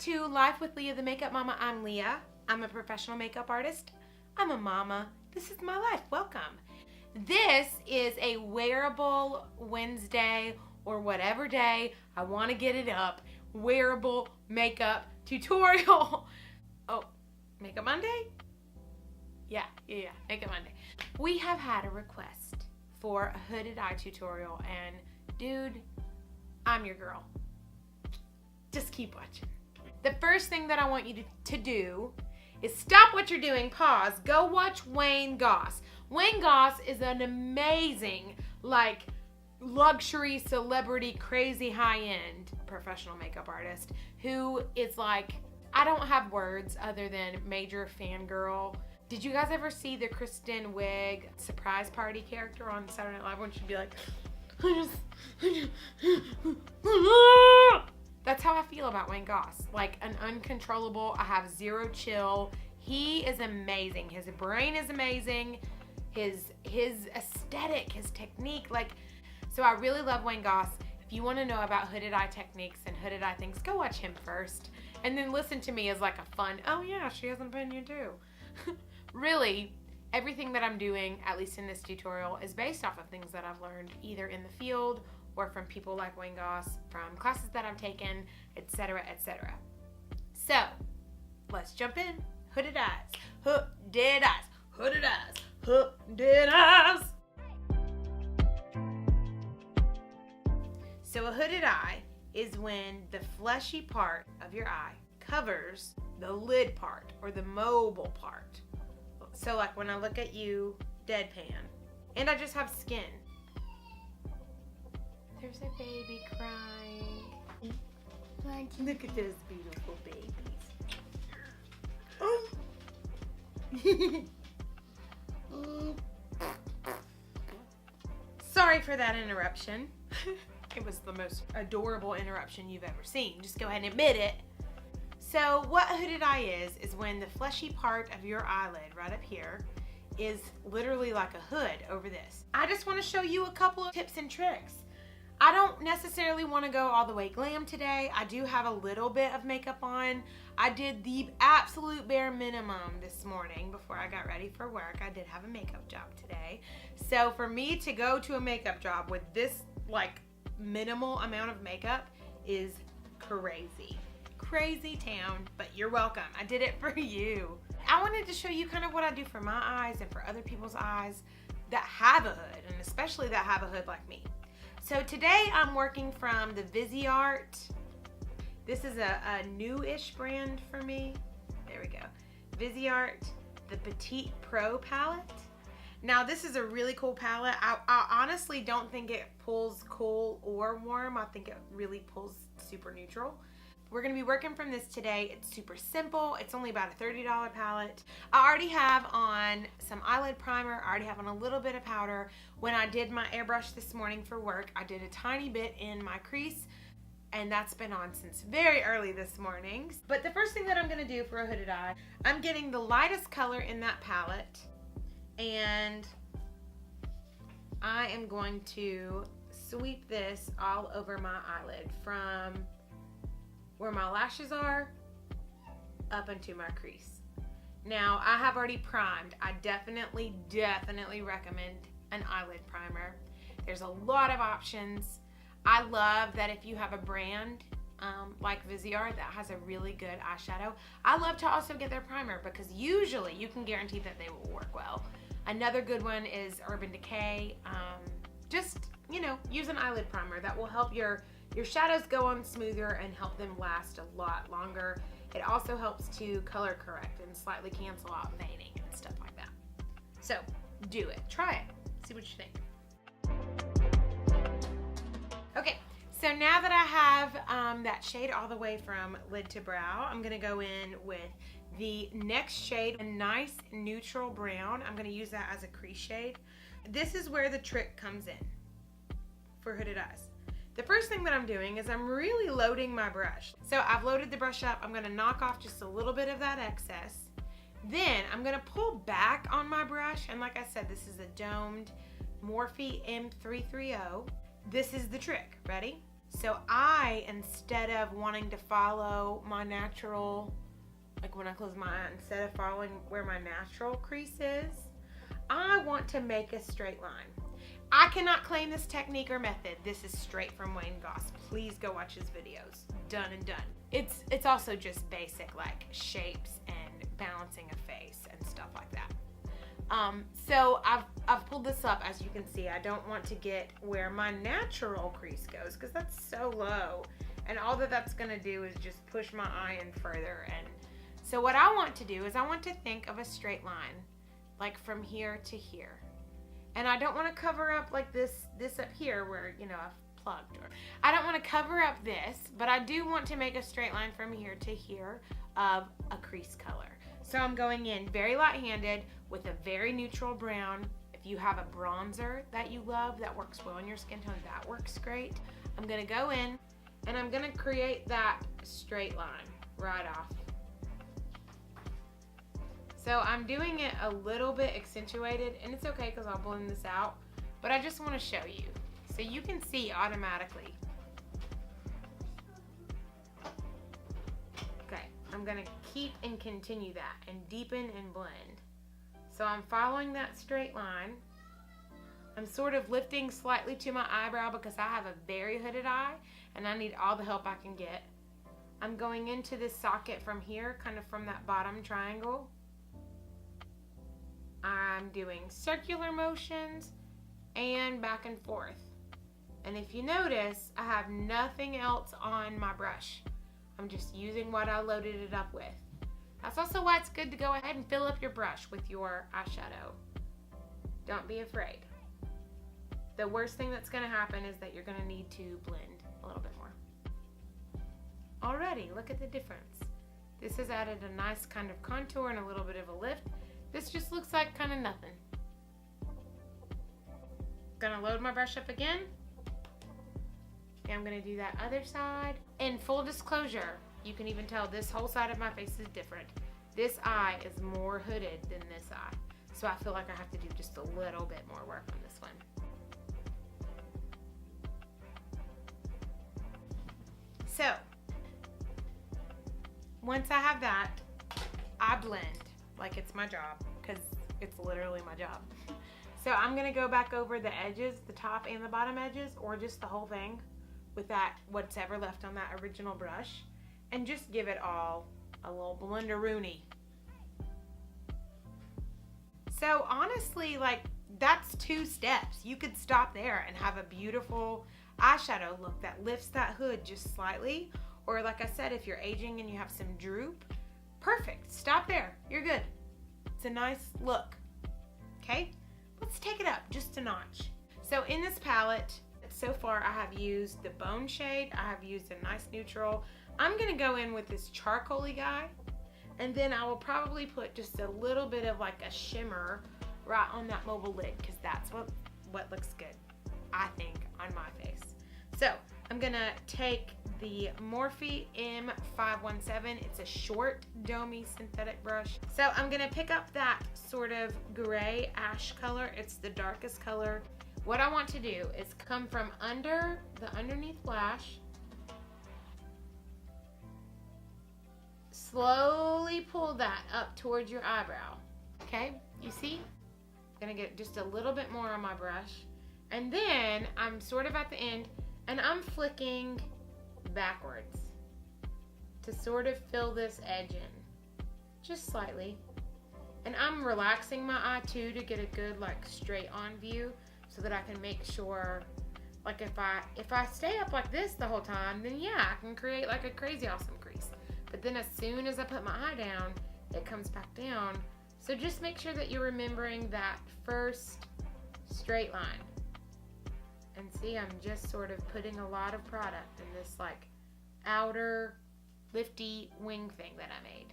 to Life with Leah, the Makeup Mama. I'm Leah. I'm a professional makeup artist. I'm a mama. This is my life. Welcome. This is a wearable Wednesday or whatever day I want to get it up. Wearable makeup tutorial. Oh, Makeup Monday? Yeah, Makeup Monday. We have had a request for a hooded eye tutorial, and dude, I'm your girl. Just keep watching. The first thing that I want you to do is stop what you're doing, pause, go watch Wayne Goss. Wayne Goss is an amazing, like, luxury, celebrity, crazy high-end professional makeup artist who is like, I don't have words other than major fangirl. Did you guys ever see the Kristen Wiig surprise party character on Saturday Night Live when she'd be like, That's how I feel about Wayne Goss. Like an uncontrollable, I have zero chill. He is amazing. His brain is amazing. His aesthetic, his technique, like, so I really love Wayne Goss. If you want to know about hooded eye techniques and hooded eye things, go watch him first. And then listen to me as like a fun, oh yeah, she has an opinion too. Really, everything that I'm doing, at least in this tutorial, is based off of things that I've learned either in the field or from people like Wayne Goss, from classes that I've taken, etc., etc. So, let's jump in. Hooded eyes, hooded eyes, hooded eyes, hooded eyes. So a hooded eye is when the fleshy part of your eye covers the lid part or the mobile part. So like when I look at you deadpan and I just have skin. There's a baby crying. Look at those beautiful babies. Sorry for that interruption. It was the most adorable interruption you've ever seen. Just go ahead and admit it. So what a hooded eye is when the fleshy part of your eyelid right up here is literally like a hood over this. I just want to show you a couple of tips and tricks. I don't necessarily want to go all the way glam today. I do have a little bit of makeup on. I did the absolute bare minimum this morning before I got ready for work. I did have a makeup job today. So for me to go to a makeup job with this like minimal amount of makeup is crazy. Crazy town, but you're welcome. I did it for you. I wanted to show you kind of what I do for my eyes and for other people's eyes that have a hood, and especially that have a hood like me. So today I'm working from the Viseart. This is a new-ish brand for me. There we go. Viseart, the Petite Pro Palette. Now this is a really cool palette. I honestly don't think it pulls cool or warm. I think it really pulls super neutral. We're gonna be working from this today. It's super simple. It's only about a $30 palette. I already have on some eyelid primer. I already have on a little bit of powder. When I did my airbrush this morning for work, I did a tiny bit in my crease, and that's been on since very early this morning. But the first thing that I'm gonna do for a hooded eye, I'm getting the lightest color in that palette, and I am going to sweep this all over my eyelid from where my lashes are up into my crease. Now I have already primed. I definitely recommend an eyelid primer. There's a lot of options. I love that if you have a brand like Viseart that has a really good eyeshadow, I love to also get their primer because usually you can guarantee that they will work well. Another good one is Urban Decay. Just, you know, use an eyelid primer that will help your shadows go on smoother and help them last a lot longer. It also helps to color correct and slightly cancel out veining and stuff like that. So do it, try it, see what you think. Okay, so now that I have that shade all the way from lid to brow, I'm gonna go in with the next shade, a nice neutral brown. I'm gonna use that as a crease shade. This is where the trick comes in for hooded eyes. The first thing that I'm doing is I'm really loading my brush. So I've loaded the brush up. I'm gonna knock off just a little bit of that excess. Then I'm gonna pull back on my brush, and like I said, this is a domed Morphe M330. This is the trick, ready? So I, instead of wanting to follow my natural, like when I close my eye, instead of following where my natural crease is, I want to make a straight line. I cannot claim this technique or method. This is straight from Wayne Goss. Please go watch his videos. Done and done. It's also just basic like shapes and balancing a face and stuff like that. So I've pulled this up, as you can see. I don't want to get where my natural crease goes because that's so low. And all that's gonna do is just push my eye in further. And so what I want to do is I want to think of a straight line, like from here to here. And I don't want to cover up like this up here where, you know, I've plugged. I don't want to cover up this, but I do want to make a straight line from here to here of a crease color. So I'm going in very light-handed with a very neutral brown. If you have a bronzer that you love that works well on your skin tone, that works great. I'm going to go in and I'm going to create that straight line right off. So I'm doing it a little bit accentuated, and it's okay because I'll blend this out, but I just want to show you so you can see automatically. Okay, I'm going to keep and continue that and deepen and blend. So I'm following that straight line. I'm sort of lifting slightly to my eyebrow because I have a very hooded eye and I need all the help I can get. I'm going into this socket from here, kind of from that bottom triangle. I'm doing circular motions and back and forth. And if you notice, I have nothing else on my brush. I'm just using what I loaded it up with. That's also why it's good to go ahead and fill up your brush with your eyeshadow. Don't be afraid. The worst thing that's going to happen is that you're going to need to blend a little bit more. Alrighty, look at the difference. This has added a nice kind of contour and a little bit of a lift. This just looks like kind of nothing. Gonna load my brush up again. And I'm gonna do that other side. In full disclosure, you can even tell this whole side of my face is different. This eye is more hooded than this eye. So I feel like I have to do just a little bit more work on this one. So, once I have that, I blend like it's my job, because it's literally my job. So I'm gonna go back over the edges, the top and the bottom edges, or just the whole thing with that, what's ever left on that original brush, and just give it all a little blender-rooney. So honestly, like, that's 2 steps. You could stop there and have a beautiful eyeshadow look that lifts that hood just slightly. Or like I said, if you're aging and you have some droop, perfect. Stop there. You're good. It's a nice look. Okay? Let's take it up just a notch. So in this palette, so far I have used the Bone shade. I have used a nice neutral. I'm going to go in with this charcoaly guy. And then I will probably put just a little bit of like a shimmer right on that mobile lid, because that's what looks good, I think, on my face. So I'm gonna take the Morphe M517. It's a short, domey synthetic brush. So I'm gonna pick up that sort of gray ash color. It's the darkest color. What I want to do is come from under the underneath lash, slowly pull that up towards your eyebrow. Okay, you see? I'm gonna get just a little bit more on my brush. And then I'm sort of at the end, and I'm flicking backwards to sort of fill this edge in, just slightly. And I'm relaxing my eye too to get a good like straight on view, so that I can make sure, like if I stay up like this the whole time, then yeah, I can create like a crazy awesome crease. But then as soon as I put my eye down, it comes back down. So just make sure that you're remembering that first straight line. And see, I'm just sort of putting a lot of product in this like outer lifty wing thing that I made.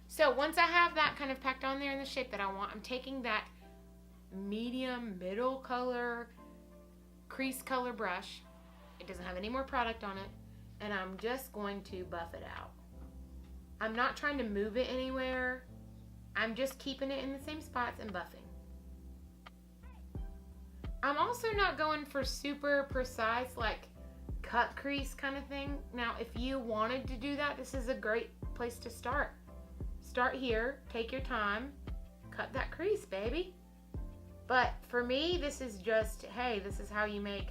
So once I have that kind of packed on there in the shape that I want, I'm taking that medium middle color crease color brush. It doesn't have any more product on it. And I'm just going to buff it out. I'm not trying to move it anywhere. I'm just keeping it in the same spots and buffing. I'm also not going for super precise like cut crease kind of thing. Now, if you wanted to do that, this is a great place to start. Start here, take your time, cut that crease, baby. But for me, this is just, hey, this is how you make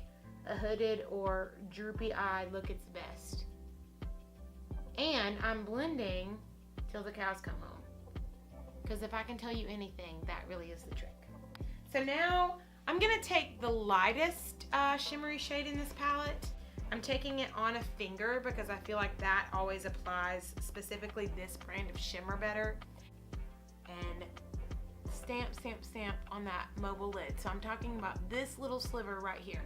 a hooded or droopy eye look its best. And I'm blending till the cows come home. Because if I can tell you anything, that really is the trick. So now I'm gonna take the lightest shimmery shade in this palette. I'm taking it on a finger because I feel like that always applies specifically this brand of shimmer better. And stamp, stamp, stamp on that mobile lid. So I'm talking about this little sliver right here.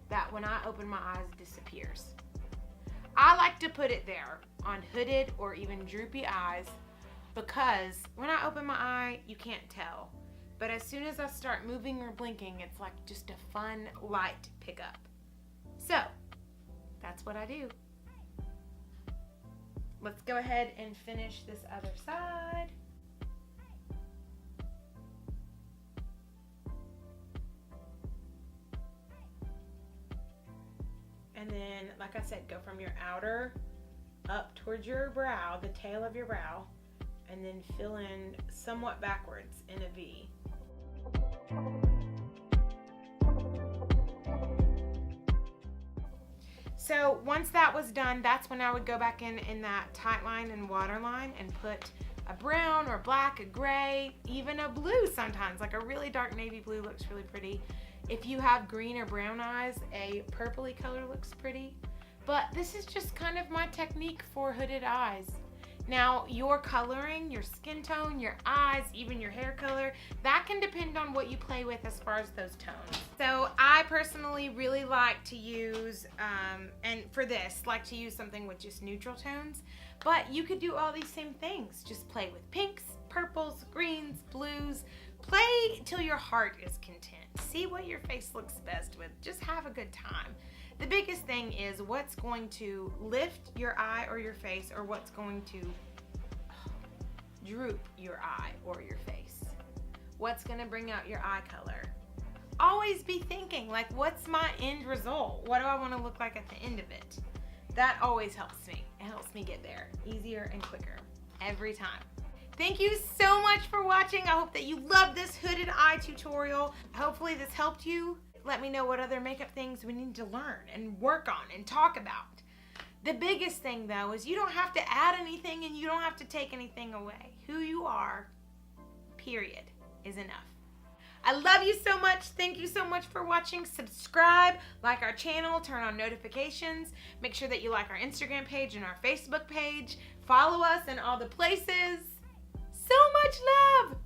That when I open my eyes disappears. I like to put it there on hooded or even droopy eyes because when I open my eye, you can't tell. But as soon as I start moving or blinking, it's like just a fun light pickup. So, that's what I do. Let's go ahead and finish this other side. And then, like I said, go from your outer up towards your brow, the tail of your brow, and then fill in somewhat backwards in a V. So once that was done, that's when I would go back in that tight line and waterline and put a brown or black, a gray, even a blue sometimes, like a really dark navy blue looks really pretty. If you have green or brown eyes, a purpley color looks pretty. But this is just kind of my technique for hooded eyes. Now, your coloring, your skin tone, your eyes, even your hair color, that can depend on what you play with as far as those tones. So I personally really like to use, and for this, like to use something with just neutral tones. But you could do all these same things. Just play with pinks, purples, greens, blues. Play till your heart is content. See what your face looks best with. Just have a good time. The biggest thing is what's going to lift your eye or your face, or what's going to droop your eye or your face. What's going to bring out your eye color. Always be thinking, like, what's my end result? What do I want to look like at the end of it? That always helps me. It helps me get there easier and quicker every time. Thank you so much for watching. I hope that you loved this hooded eye tutorial. Hopefully this helped you. Let me know what other makeup things we need to learn and work on and talk about. The biggest thing though is you don't have to add anything and you don't have to take anything away. Who you are, period, is enough. I love you so much. Thank you so much for watching. Subscribe, like our channel, turn on notifications. Make sure that you like our Instagram page and our Facebook page. Follow us in all the places. So much love.